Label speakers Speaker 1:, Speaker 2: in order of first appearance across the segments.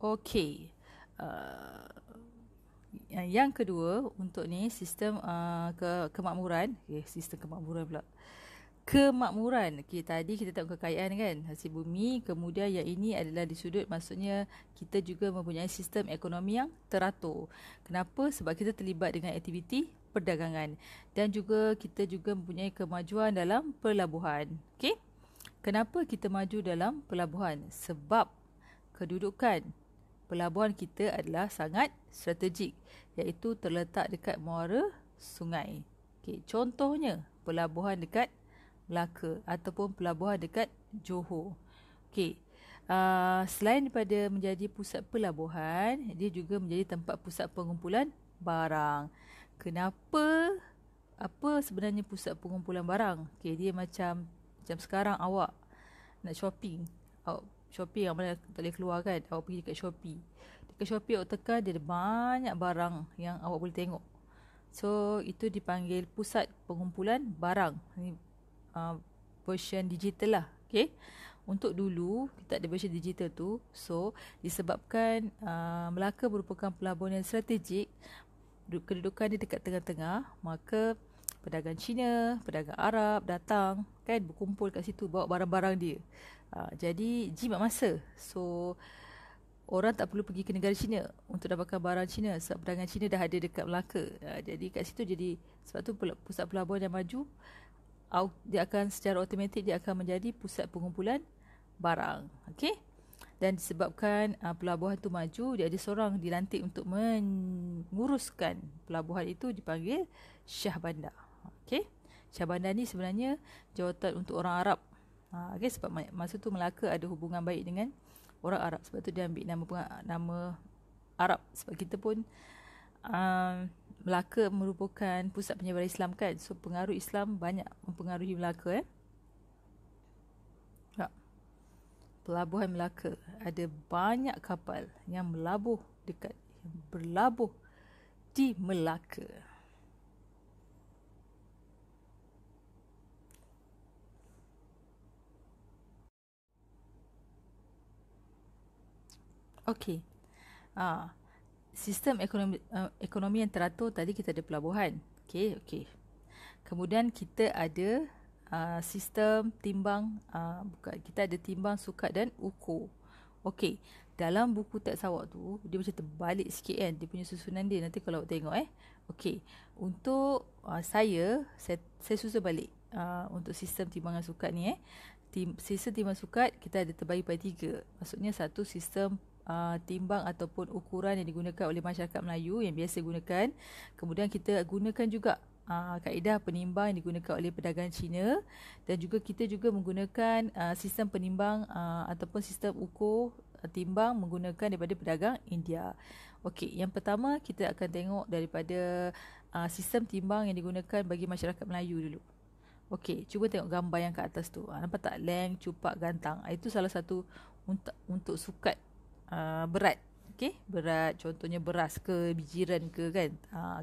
Speaker 1: Okey. Uh, yang kedua untuk ni sistem kemakmuran. Sistem kemakmuran pula. Kemakmuran. Tadi kita tengok kekayaan kan, hasil bumi. Kemudian yang ini adalah di sudut, maksudnya kita juga mempunyai sistem ekonomi yang teratur. Kenapa? Sebab kita terlibat dengan aktiviti perdagangan. Dan juga kita juga mempunyai kemajuan dalam pelabuhan. Okey? Kenapa kita maju dalam pelabuhan? Sebab kedudukan pelabuhan kita adalah sangat strategik, iaitu terletak dekat muara sungai. Contohnya pelabuhan dekat Melaka ataupun pelabuhan dekat Johor. Selain daripada menjadi pusat pelabuhan, dia juga menjadi tempat pusat pengumpulan barang. Kenapa? Apa sebenarnya pusat pengumpulan barang? Dia macam sekarang awak nak shopping. Shopee yang mana tak boleh keluar kan, awak pergi dekat Shopee. Dekat Shopee awak tekan, dia ada banyak barang yang awak boleh tengok. So itu dipanggil pusat pengumpulan barang. Ini version digital lah. Untuk dulu kita ada version digital tu. So disebabkan Melaka merupakan pelabuhan yang strategik, kedudukan dia dekat tengah-tengah, maka pedagang Cina, pedagang Arab datang kan, berkumpul kat situ bawa barang-barang dia. Jadi jimat masa. So orang tak perlu pergi ke negara Cina untuk dapatkan barang Cina, sebab pedagang Cina dah ada dekat Melaka. Jadi kat situ, jadi sebab tu pusat pelabuhan yang maju, dia akan secara automatik dia akan menjadi pusat pengumpulan barang. Dan disebabkan pelabuhan tu maju, dia ada seorang dilantik untuk menguruskan pelabuhan itu, dipanggil Syah Bandar. Syah Bandar ni sebenarnya jawatan untuk orang Arab. Sebab masa tu Melaka ada hubungan baik dengan orang Arab, sebab tu dia ambil nama Arab. Sebab kita pun Melaka merupakan pusat penyebaran Islam kan, so pengaruh Islam banyak mempengaruhi Melaka. Pelabuhan Melaka ada banyak kapal yang berlabuh di Melaka. Sistem ekonomi yang teratur tadi, kita ada pelabuhan. Kemudian kita ada sistem timbang, kita ada timbang, sukat dan ukur. Dalam buku teks awak tu, dia macam terbalik sikit kan, dia punya susunan dia. Nanti kalau awak tengok untuk saya susun balik untuk sistem timbangan sukat ni. Sistem timbang sukat kita ada terbagi pada 3. Maksudnya satu sistem timbang ataupun ukuran yang digunakan oleh masyarakat Melayu yang biasa gunakan. Kemudian kita gunakan juga kaedah penimbang yang digunakan oleh pedagang Cina, dan juga kita juga menggunakan sistem penimbang ataupun sistem ukur timbang menggunakan daripada pedagang India. Yang pertama kita akan tengok daripada sistem timbang yang digunakan bagi masyarakat Melayu dulu. Cuba tengok gambar yang kat atas tu. Nampak tak? Leng, cupak, gantang. Itu salah satu untuk sukat berat. Berat, contohnya beras ke, bijiran ke kan,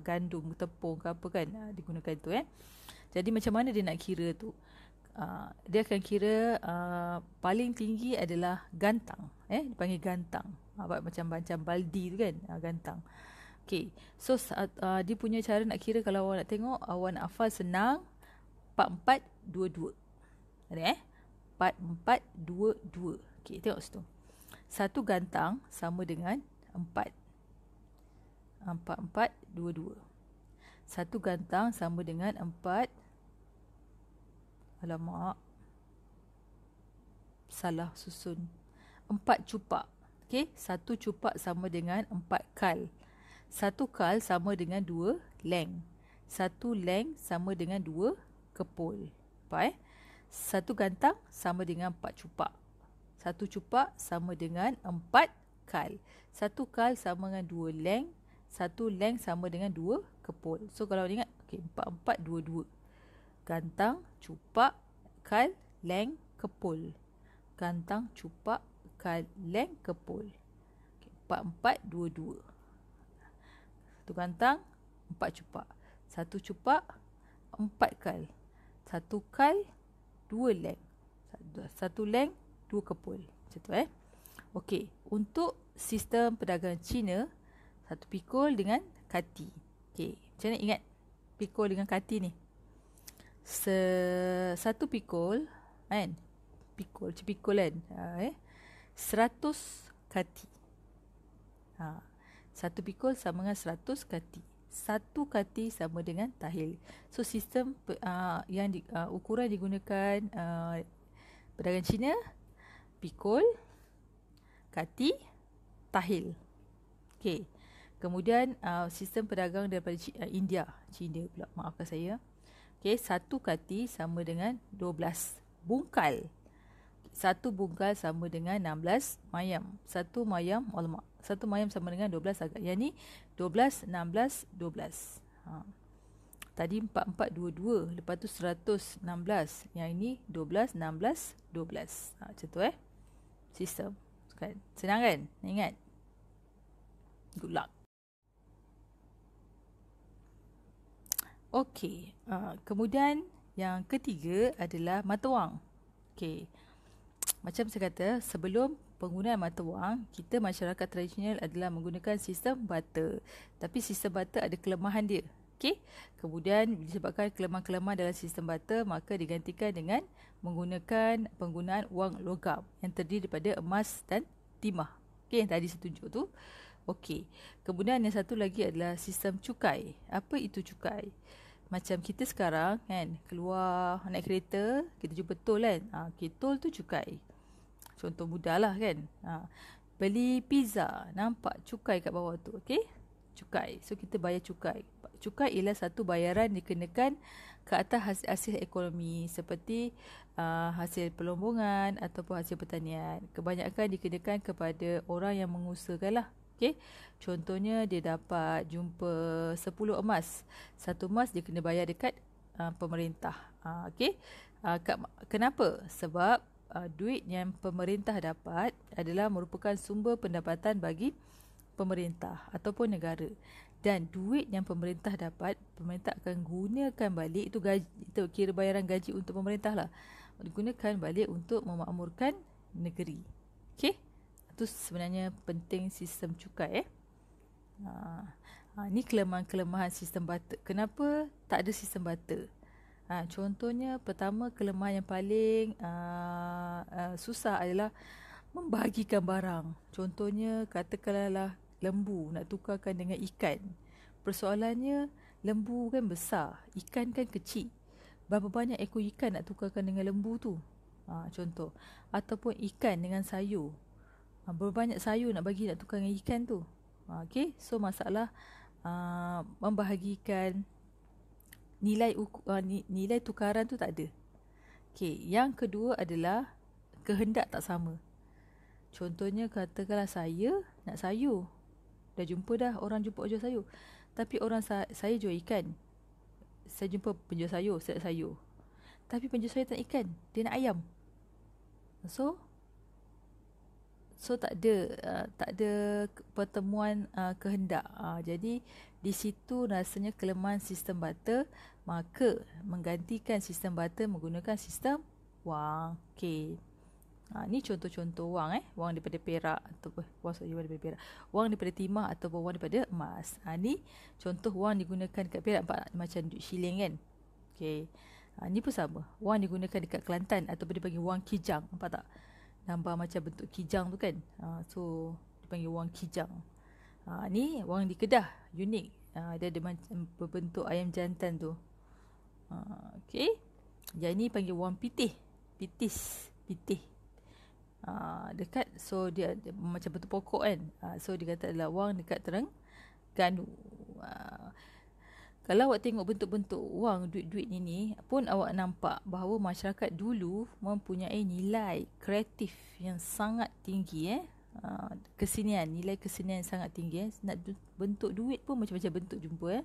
Speaker 1: gandum, tepung ke apa kan, digunakan tu Jadi macam mana dia nak kira tu? Dia akan kira paling tinggi adalah gantang. Dipanggil gantang. Macam baldi tu kan, gantang. So dia punya cara nak kira, kalau awak nak tengok, awak nak hafal senang, 4422. Ada 4422. Tengok situ. Satu gantang sama dengan 4. 4422. Satu gantang sama dengan 4. Alamak, salah susun. 4 cupak. Satu cupak sama dengan 4 kal. Satu kal sama dengan 2 leng. Satu leng sama dengan 2 kepul. Satu gantang sama dengan 4 cupak. Satu cupak sama dengan 4 kal. Satu kal sama dengan 2 leng. Satu leng sama dengan 2 kepul. So kalau ingat, 4422. Gantang, cupak, kal, leng, kepul. Gantang, cupak, kal, leng, kepul. 4422. Satu gantang, 4 cupak. Satu cupak, 4 kal. Satu kal, 2 leng. Satu leng, 2 kepul. Macam tu Untuk sistem perdagangan Cina, satu pikul dengan kati. Okey, macam mana ingat pikul dengan kati ni? Satu pikul kan, pikul kan, 100 kati. Satu pikul sama dengan 100 kati. Satu kati sama dengan tahil. So sistem ukuran digunakan perdagangan Cina, pikul, kati, tahil. Okey. Kemudian sistem perdagangan daripada India, Cina pula, maafkan saya. Okey, satu kati sama dengan 12 bungkal. Satu bungkal sama dengan 16 mayam. Satu mayam sama dengan 12 agak. Yang ni 12, 16, 12. Tadi 4, 4, 2, 2. Lepas tu 100, 16. Yang ini 12, 16, 12. Macam tu sistem. Senang kan? Ingat. Good luck. Okey. Kemudian yang ketiga adalah mata wang. Okey. Macam saya kata, sebelum penggunaan mata wang, kita masyarakat tradisional adalah menggunakan sistem barter. Tapi sistem barter ada kelemahan dia. Okey. Kemudian disebabkan kelemahan-kelemahan dalam sistem barter, maka digantikan dengan menggunakan penggunaan wang logam yang terdiri daripada emas dan timah. Okey, yang tadi saya tunjuk tu. Okey. Kemudian yang satu lagi adalah sistem cukai. Apa itu cukai? Macam kita sekarang kan, keluar naik kereta, kita jumpa tol kan. Okay, tol tu cukai. Contoh mudah lah kan. Beli pizza, nampak cukai kat bawah tu. Okay, cukai. So kita bayar cukai. Cukai ialah satu bayaran dikenakan ke atas hasil ekonomi, seperti hasil pelombongan ataupun hasil pertanian. Kebanyakan dikenakan kepada orang yang mengusahakan lah. Okay. Contohnya dia dapat jumpa 10 emas. Satu emas dia kena bayar dekat pemerintah. Okay. Kenapa? Sebab duit yang pemerintah dapat adalah merupakan sumber pendapatan bagi pemerintah ataupun negara. Dan duit yang pemerintah dapat, pemerintah akan gunakan balik, itu gaji, itu kira bayaran gaji untuk pemerintah lah, digunakan balik untuk memakmurkan negeri. Okay. Itu sebenarnya penting sistem cukai. Ini kelemahan-kelemahan sistem barter. Kenapa tak ada sistem barter? Contohnya, pertama, kelemahan yang paling susah adalah membahagikan barang. Contohnya, katakanlah lembu nak tukarkan dengan ikan. Persoalannya, lembu kan besar, ikan kan kecil. Berapa banyak ekor ikan nak tukarkan dengan lembu tu? Contoh. Ataupun ikan dengan sayur. Berapa banyak sayur nak bagi nak tukar dengan ikan tu. Okay. So masalah membahagikan nilai tukaran tu tak ada. Okay. Yang kedua adalah kehendak tak sama. Contohnya, katakanlah saya nak sayur. Dah jumpa dah, orang jumpa jual sayur. Tapi saya jual ikan. Saya jumpa penjual sayur, saya nak sayur. Tapi penjual sayur tak nak ikan, dia nak ayam. So tak ada pertemuan kehendak. Jadi di situ rasanya kelemahan sistem barter. Maka menggantikan sistem barter menggunakan sistem wang. Okey. Ni contoh-contoh wang wang daripada perak ataupun wang daripada perak, wang daripada timah ataupun wang daripada emas. Ni contoh wang digunakan dekat Perak, macam duit shilling kan. Okey. Ni pun sama. Wang digunakan dekat Kelantan ataupun dipanggil wang kijang. Nampak tak? Gambar macam bentuk kijang tu kan. So dipanggil wang kijang. Ni wang di Kedah, unik. Dia ada macam berbentuk ayam jantan tu. Okey. Yang ni panggil wang pitih. Pitih. Dekat, so dia macam bentuk pokok kan. So dia kata adalah wang dekat Terengganu. Kalau awak tengok bentuk-bentuk wang, duit-duit ini pun awak nampak bahawa masyarakat dulu mempunyai nilai kreatif yang sangat tinggi. Nilai kesenian yang sangat tinggi. Nak bentuk duit pun macam-macam bentuk jumpa.